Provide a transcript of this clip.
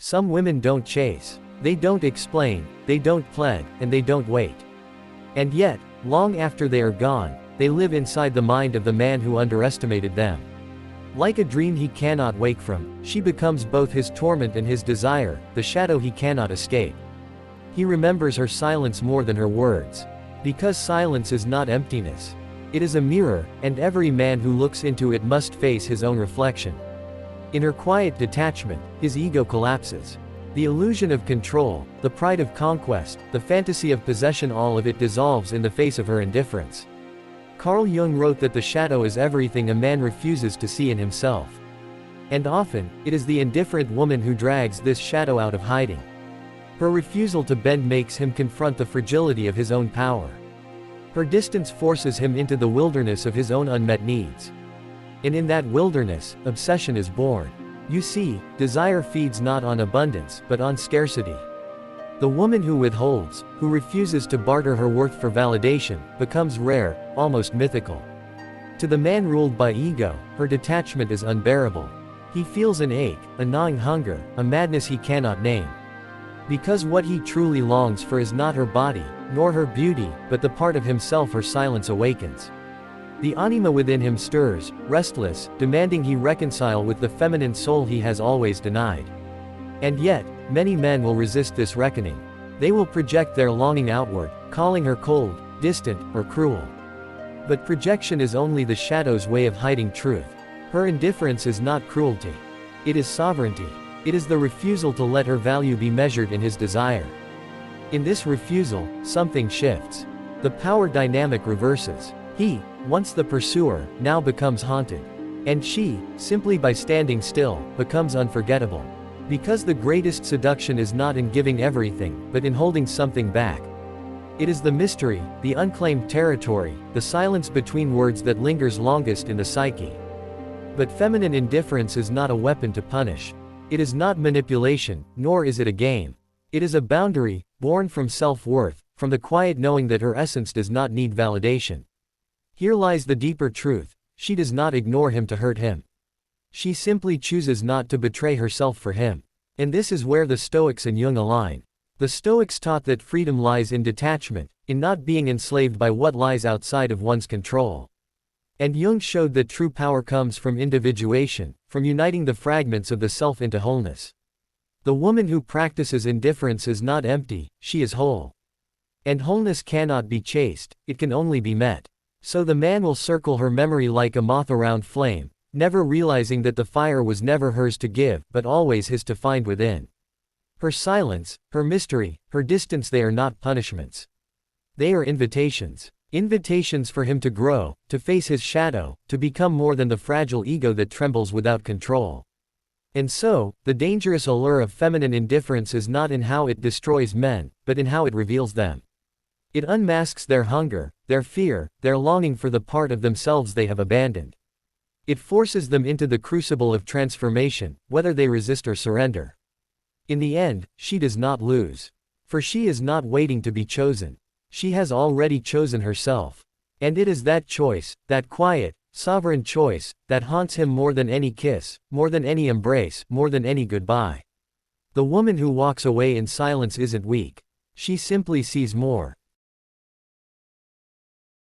Some women don't chase. They don't explain, they don't plead, and they don't wait. And yet, long after they are gone, they live inside the mind of the man who underestimated them. Like a dream he cannot wake from, she becomes both his torment and his desire, the shadow he cannot escape. He remembers her silence more than her words. Because silence is not emptiness. It is a mirror, and every man who looks into it must face his own reflection. In her quiet detachment, his ego collapses. The illusion of control, the pride of conquest, the fantasy of possession, all of it dissolves in the face of her indifference. Carl Jung wrote that the shadow is everything a man refuses to see in himself. And often, it is the indifferent woman who drags this shadow out of hiding. Her refusal to bend makes him confront the fragility of his own power. Her distance forces him into the wilderness of his own unmet needs. And in that wilderness, obsession is born. You see, desire feeds not on abundance, but on scarcity. The woman who withholds, who refuses to barter her worth for validation, becomes rare, almost mythical. To the man ruled by ego, her detachment is unbearable. He feels an ache, a gnawing hunger, a madness he cannot name. Because what he truly longs for is not her body, nor her beauty, but the part of himself her silence awakens. The anima within him stirs, restless, demanding he reconcile with the feminine soul he has always denied. And yet, many men will resist this reckoning. They will project their longing outward, calling her cold, distant, or cruel. But projection is only the shadow's way of hiding truth. Her indifference is not cruelty. It is sovereignty. It is the refusal to let her value be measured in his desire. In this refusal, something shifts. The power dynamic reverses. He, once the pursuer, now becomes haunted. And she, simply by standing still, becomes unforgettable. Because the greatest seduction is not in giving everything, but in holding something back. It is the mystery, the unclaimed territory, the silence between words that lingers longest in the psyche. But feminine indifference is not a weapon to punish. It is not manipulation, nor is it a game. It is a boundary, born from self-worth, from the quiet knowing that her essence does not need validation. Here lies the deeper truth: she does not ignore him to hurt him. She simply chooses not to betray herself for him. And this is where the Stoics and Jung align. The Stoics taught that freedom lies in detachment, in not being enslaved by what lies outside of one's control. And Jung showed that true power comes from individuation, from uniting the fragments of the self into wholeness. The woman who practices indifference is not empty, she is whole. And wholeness cannot be chased, it can only be met. So the man will circle her memory like a moth around flame, never realizing that the fire was never hers to give, but always his to find within. Her silence, her mystery, her distance, they are not punishments. They are invitations. Invitations for him to grow, to face his shadow, to become more than the fragile ego that trembles without control. And so, the dangerous allure of feminine indifference is not in how it destroys men, but in how it reveals them. It unmasks their hunger, their fear, their longing for the part of themselves they have abandoned. It forces them into the crucible of transformation, whether they resist or surrender. In the end, she does not lose. For she is not waiting to be chosen. She has already chosen herself. And it is that choice, that quiet, sovereign choice, that haunts him more than any kiss, more than any embrace, more than any goodbye. The woman who walks away in silence isn't weak. She simply sees more.